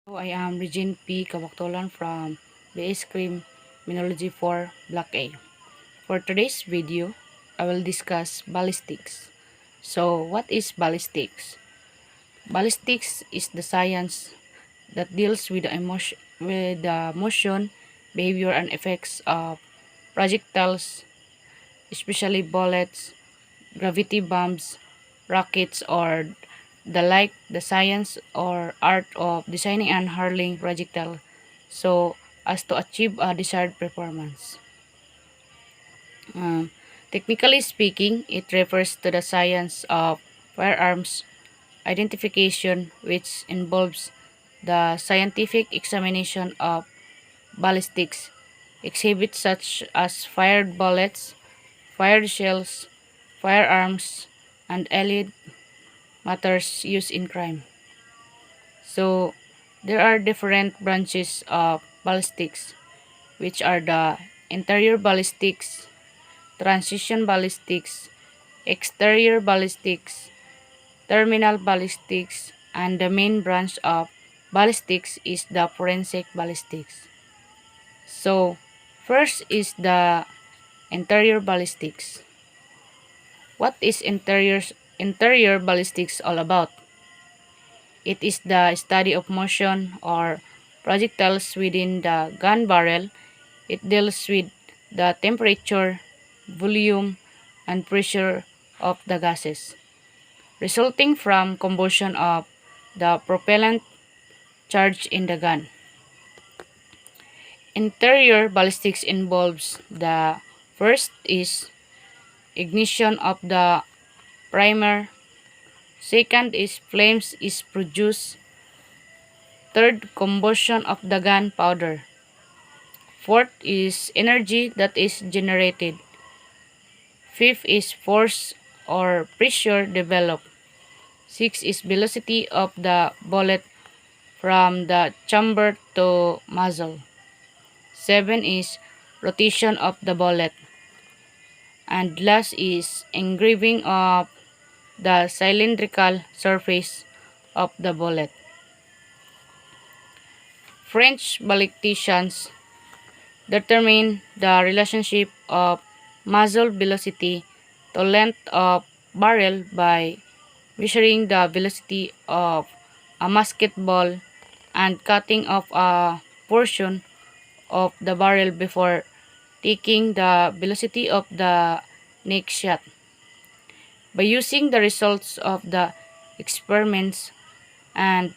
I am Regine P. Kabaktolan from BS Cream Minology 4 Block A. For today's video, I will discuss ballistics. So, what is ballistics? Ballistics is the science that deals with the motion, behavior, and effects of projectiles, especially bullets, gravity bombs, rockets, or the like. The science or art of designing and hurling projectile so as to achieve a desired performance. Um, Technically speaking, it refers to the science of firearms identification, which involves the scientific examination of ballistics exhibits such as fired bullets, fired shells, firearms, and allied matters used in crime. So, there are different branches of ballistics, which are the interior ballistics, transition ballistics, exterior ballistics, terminal ballistics, and the main branch of ballistics is the forensic ballistics. So, first is the interior ballistics. What is interior ballistics all about? It is the study of motion or projectiles within the gun barrel. It deals with the temperature, volume, and pressure of the gases, resulting from combustion of the propellant charge in the gun. Interior ballistics involves the first is ignition of the primer, second is flames is produced, third combustion of the gunpowder, fourth is energy that is generated, fifth is force or pressure developed, sixth is velocity of the bullet from the chamber to muzzle, seven is rotation of the bullet, and last is engraving of the cylindrical surface of the bullet. French ballisticians determine the relationship of muzzle velocity to length of barrel by measuring the velocity of a musket ball and cutting off a portion of the barrel before taking the velocity of the next shot. By using the results of the experiments and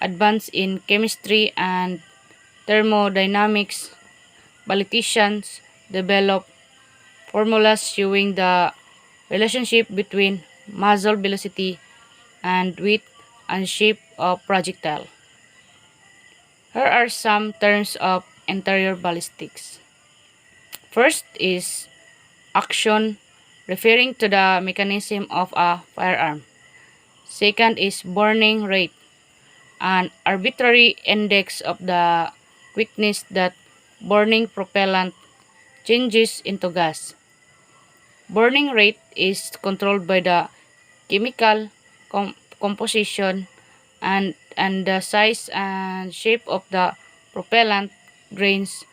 advance in chemistry and thermodynamics, ballisticians develop formulas showing the relationship between muzzle velocity and width and shape of projectile. Here are some terms of interior ballistics. First is action, referring to the mechanism of a firearm. Second is burning rate, an arbitrary index of the quickness that burning propellant changes into gas. Burning rate is controlled by the chemical composition and the size and shape of the propellant grains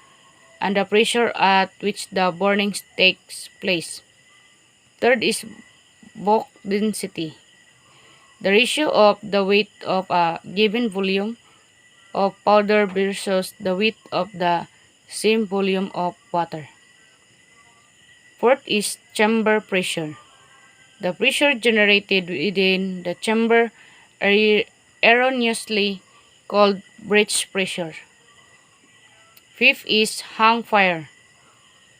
and the pressure at which the burning takes place. Third is bulk density, the ratio of the weight of a given volume of powder versus the weight of the same volume of water. Fourth is chamber pressure, the pressure generated within the chamber erroneously called breech pressure. Fifth is hang fire,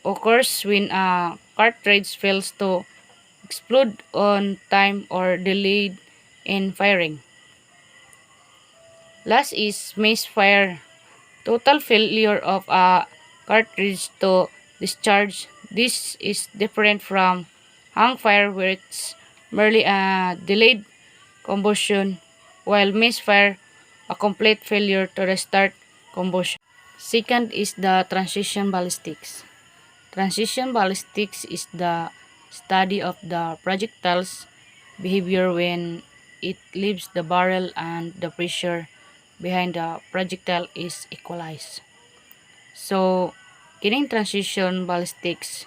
occurs when a cartridge fails to explode on time or delayed in firing. Last is misfire, total failure of a cartridge to discharge. This is different from hang fire where it's merely a delayed combustion, while misfire a complete failure to restart combustion. Second is the transition ballistics. Transition ballistics is the study of the projectile's behavior when it leaves the barrel and the pressure behind the projectile is equalized. So, kining transition ballistics,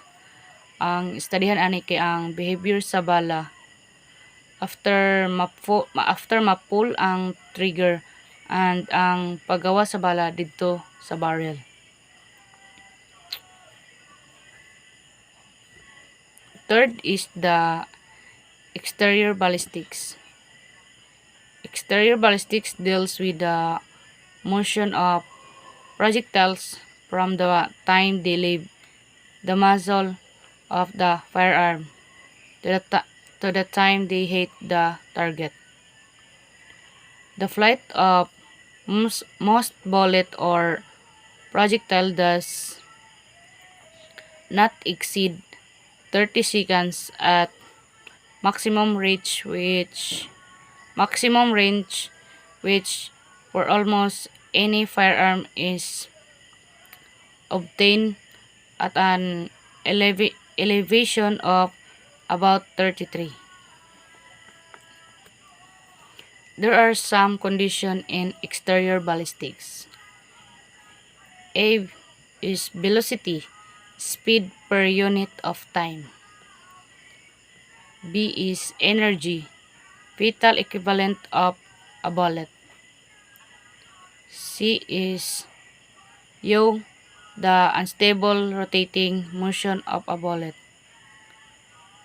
ang studyhan ani kay ang behavior sa bala after ma-pull ang trigger and ang paggawa sa bala didto sa barrel. Third is the exterior ballistics. Exterior ballistics deals with the motion of projectiles from the time they leave the muzzle of the firearm to the time they hit the target. The flight of most bullet or projectile does not exceed 30 seconds at maximum range which for almost any firearm is obtained at an elevation of about 33. There are some conditions in exterior ballistics. A is velocity, speed per unit of time. B is energy, fatal equivalent of a bullet. C is yaw, the unstable rotating motion of a bullet.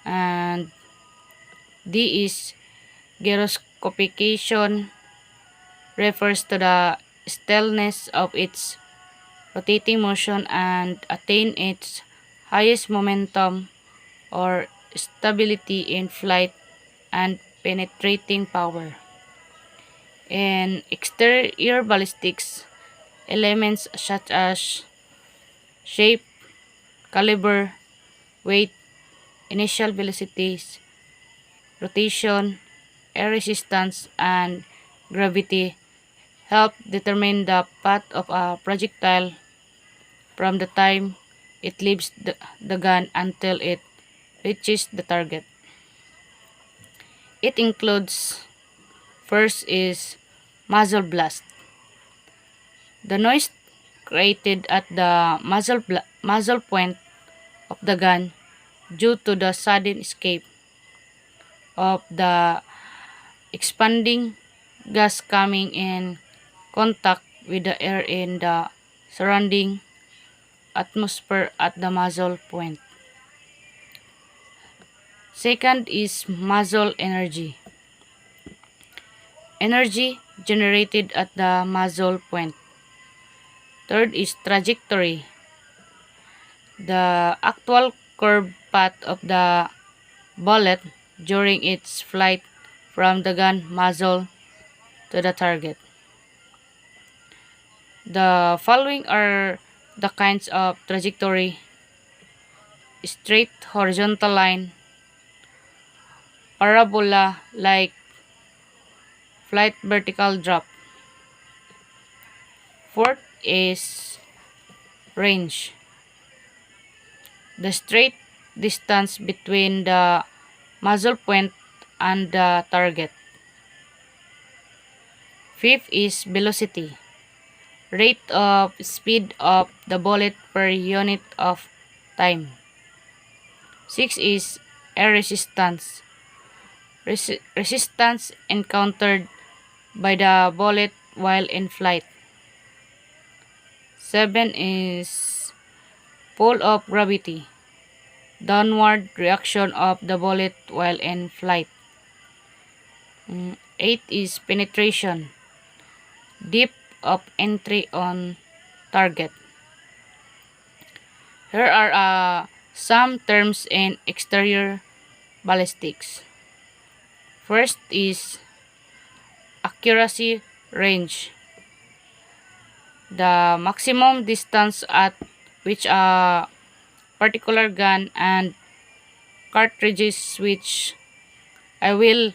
And D is gyroscopication, refers to the stillness of its rotating motion and attain its highest momentum or stability in flight and penetrating power. In exterior ballistics, elements such as shape, caliber, weight, initial velocities, rotation, air resistance, and gravity help determine the path of a projectile from the time it leaves the gun until it reaches the target. It includes, first is muzzle blast. The noise created at the muzzle point of the gun due to the sudden escape of the expanding gas coming in contact with the air in the surrounding atmosphere at the muzzle point. Second is muzzle energy. Energy generated at the muzzle point. Third is trajectory. The actual curve path of the bullet during its flight from the gun muzzle to the target. The following are the kinds of trajectory: straight horizontal line, parabola like flight, vertical drop. Fourth is range. The straight distance between the muzzle point and the target. Fifth is velocity. Rate of speed of the bullet per unit of time. Six is air resistance. Resistance encountered by the bullet while in flight. 7 is pull of gravity. Downward reaction of the bullet while in flight. 8 is penetration. Depth of entry on target. Here are some terms in exterior ballistics. First is accuracy range. The maximum distance at which a particular gun and cartridges which I will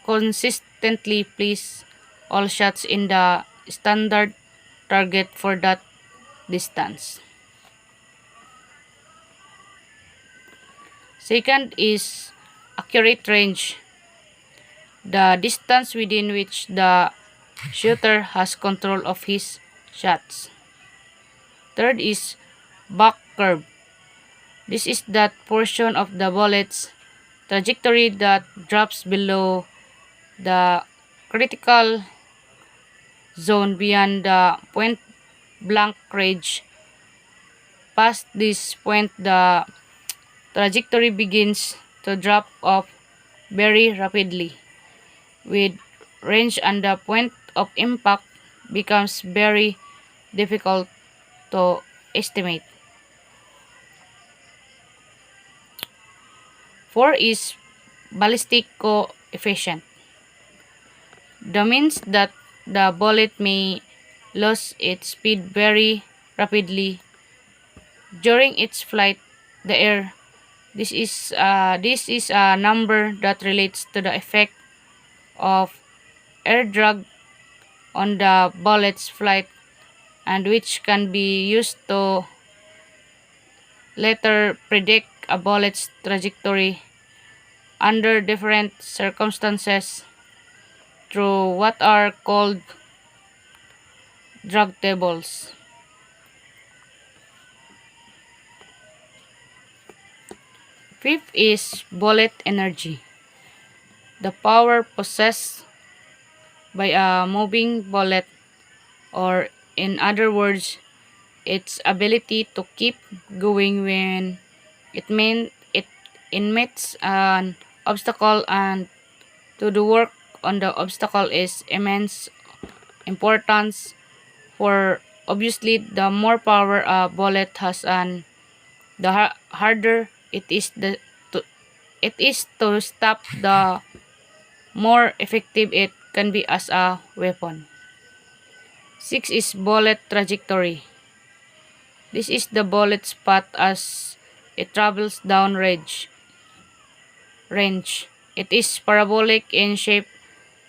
consistently place all shots in the standard target for that distance. Second is accurate range. The distance within which the shooter has control of his shots. Third is back curve. This is that portion of the bullet's trajectory that drops below the critical zone beyond the point blank range. Past this point, the trajectory begins to drop off very rapidly, with range and the point of impact becomes very difficult to estimate. 4 is ballistic coefficient. That means that the bullet may lose its speed very rapidly during its flight. The air. This is a number that relates to the effect of air drag on the bullet's flight, and which can be used to later predict a bullet's trajectory under different circumstances through what are called drag tables. Fifth is bullet energy. The power possessed by a moving bullet, or in other words, its ability to keep going when it meets an obstacle, and to do work on the obstacle is immense importance. For obviously, the more power a bullet has, and the harder to, it is to stop, the more effective it can be as a weapon. 6 is bullet trajectory. This is the bullet's path as it travels down range. It is parabolic in shape,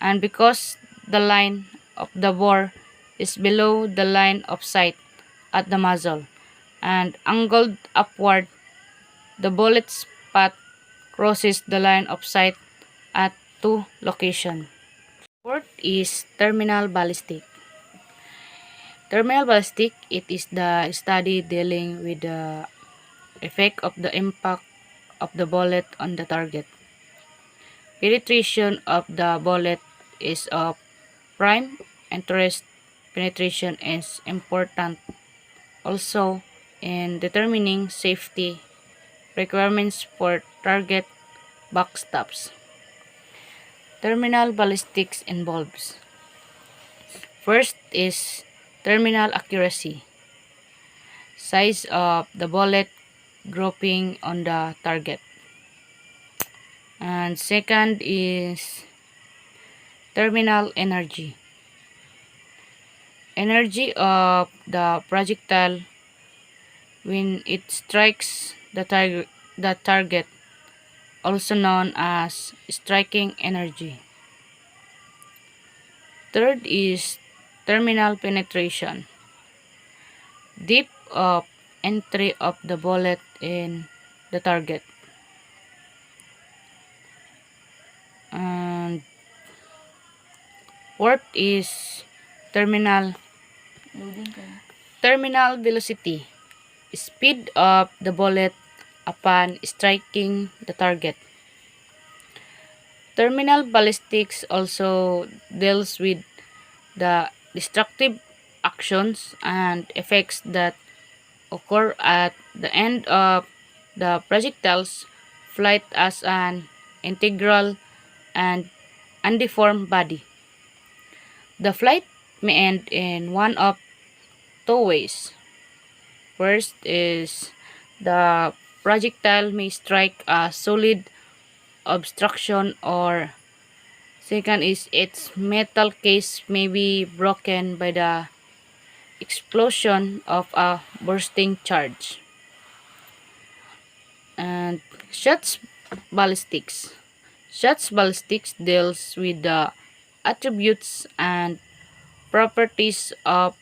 and because the line of the bore is below the line of sight at the muzzle and angled upward, the bullet's path crosses the line of sight at two locations. Fourth is terminal ballistic. Terminal ballistic, it is the study dealing with the effect of the impact of the bullet on the target. Penetration of the bullet is of prime interest. Penetration is important also in determining safety requirements for target backstops. Terminal ballistics involves: first is terminal accuracy, size of the bullet grouping on the target. And second is terminal energy, energy of the projectile when it strikes the target, also known as striking energy. Third is terminal penetration, depth of entry of the bullet in the target. And fourth is terminal velocity, speed of the bullet upon striking the target. Terminal ballistics also deals with the destructive actions and effects that occur at the end of the projectile's flight as an integral and undeformed body. The flight may end in one of two ways. First is the projectile may strike a solid obstruction, or second is its metal case may be broken by the explosion of a bursting charge. And shots ballistics. Shots ballistics deals with the attributes and properties of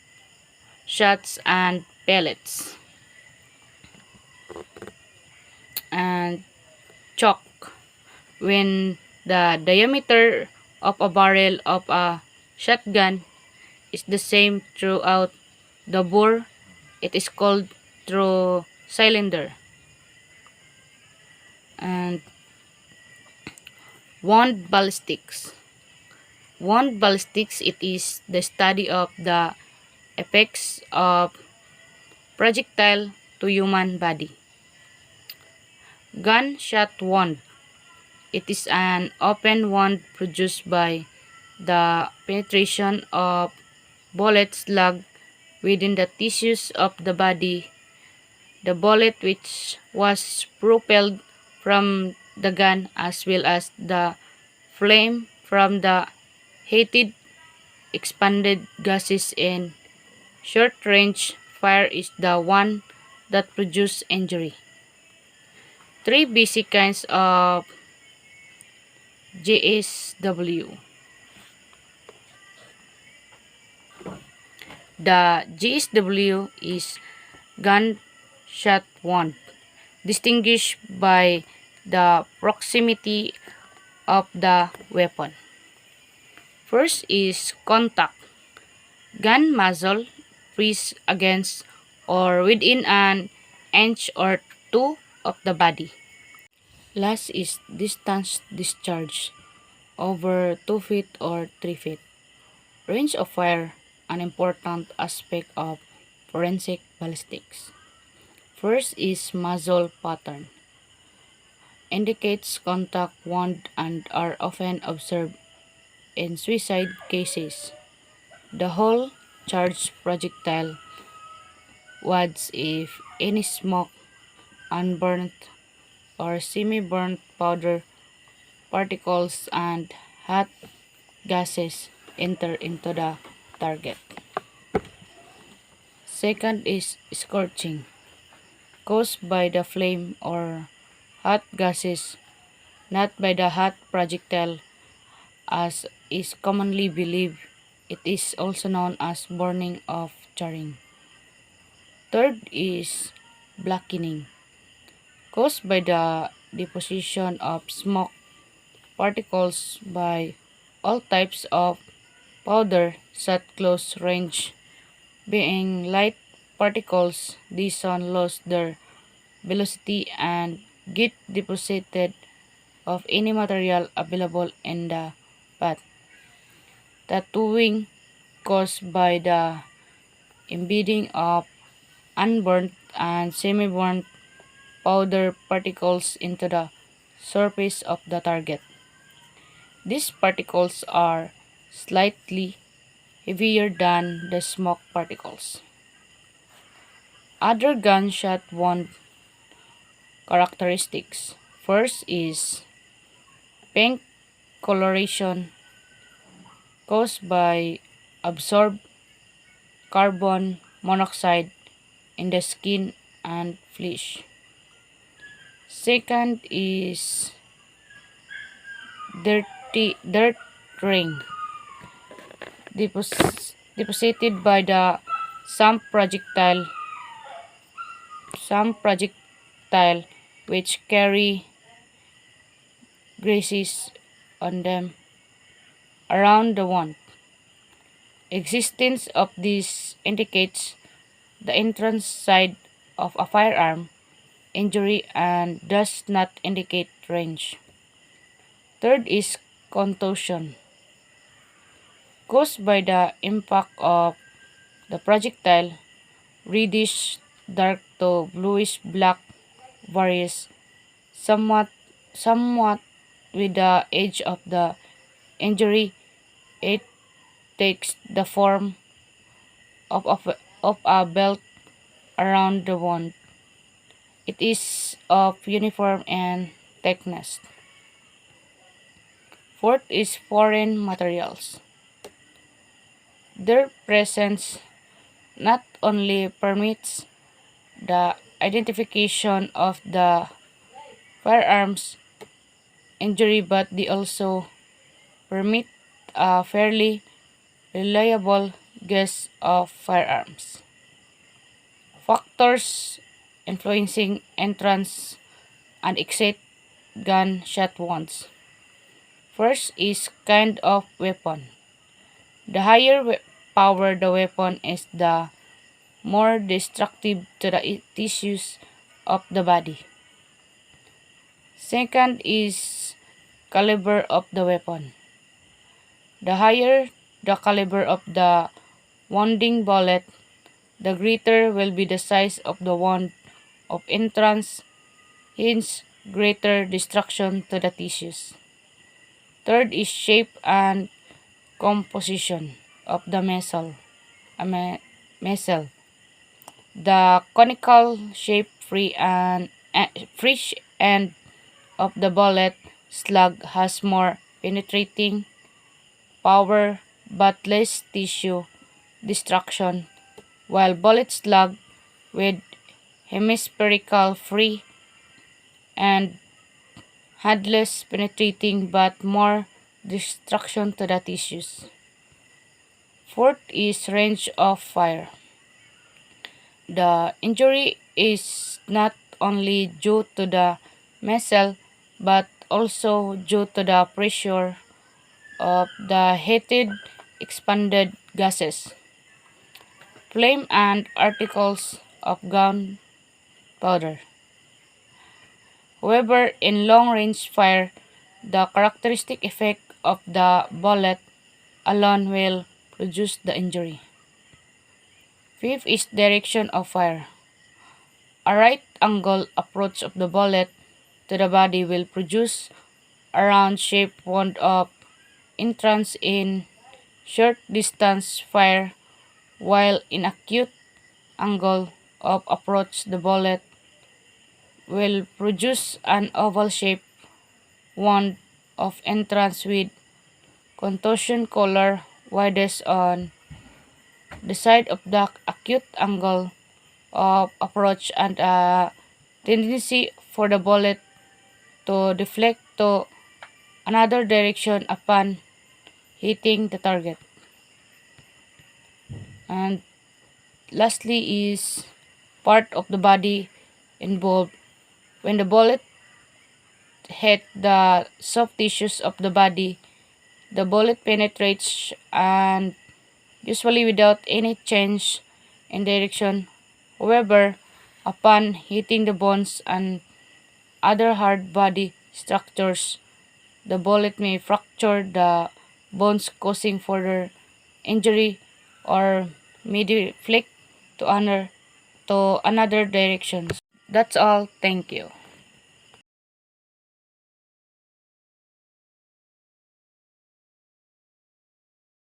shots and pellets. And choke, when the diameter of a barrel of a shotgun is the same throughout the bore. It is called through cylinder. And wound ballistics. Wound ballistics, it is the study of the effects of projectile to human body. Gunshot wound. It is an open wound produced by the penetration of bullets lodged within the tissues of the body. The bullet, which was propelled from the gun, as well as the flame from the heated expanded gases in short-range fire, is the one that produces injury. Three basic kinds of GSW. The GSW is gunshot wound, distinguished by the proximity of the weapon. First is contact. Gun muzzle pressed against or within an inch or two of the body. Last is distance discharge, over 2 feet or 3 feet. Range of fire, an important aspect of forensic ballistics. First is muzzle pattern. Indicates contact wound and are often observed in suicide cases. The whole charged projectile wads if any smoke, unburnt or semi-burnt powder particles and hot gases enter into the target. Second is scorching, caused by the flame or hot gases, not by the hot projectile as is commonly believed. It is also known as burning of charring. Third is blackening, caused by the deposition of smoke particles by all types of powder at close range. Being light particles, these soon lose their velocity and get deposited of any material available in the path. Tattooing, caused by the embedding of unburnt and semi-burnt powder particles into the surface of the target. These particles are slightly heavier than the smoke particles. Other gunshot wound characteristics. First is pink coloration, caused by absorbed carbon monoxide in the skin and flesh. Second is dirt ring, deposited by the some projectile which carry greases on them around the wound. Existence of this indicates the entrance side of a firearm injury and does not indicate range. Third is contusion, caused by the impact of the projectile. Reddish dark to bluish black varies somewhat with the age of the injury. It takes the form of a belt around the wound. It is of uniform and thickness. Fourth is foreign materials. Their presence not only permits the identification of the firearms injury, but they also permit a fairly reliable guess of firearms. Factors influencing entrance and exit gunshot wounds. First is kind of weapon. The higher power the weapon is, the more destructive to the tissues of the body. Second is caliber of the weapon. The higher the caliber of the wounding bullet, the greater will be the size of the wound of entrance, hence greater destruction to the tissues. Third is shape and composition of the missile. The conical shape free end of the bullet slug has more penetrating power but less tissue destruction, while bullet slug with hemispherical free end had less penetrating but more destruction to the tissues. Fourth is range of fire. The injury is not only due to the missile but also due to the pressure of the heated expanded gases, flame and particles of gunpowder. However, in long-range fire, the characteristic effect of the bullet alone will produce the injury. Fifth is direction of fire. A right angle approach of the bullet to the body will produce a round-shaped wound of entrance in short distance fire, while in acute angle of approach the bullet will produce an oval-shaped wound of entrance with contusion color widest on the side of the acute angle of approach and a tendency for the bullet to deflect to another direction upon hitting the target. And lastly is part of the body involved. When the bullet hit the soft tissues of the body, the bullet penetrates and usually without any change in direction. However, upon hitting the bones and other hard body structures, the bullet may fracture the bones causing further injury or may deflect to another direction. That's all. Thank you.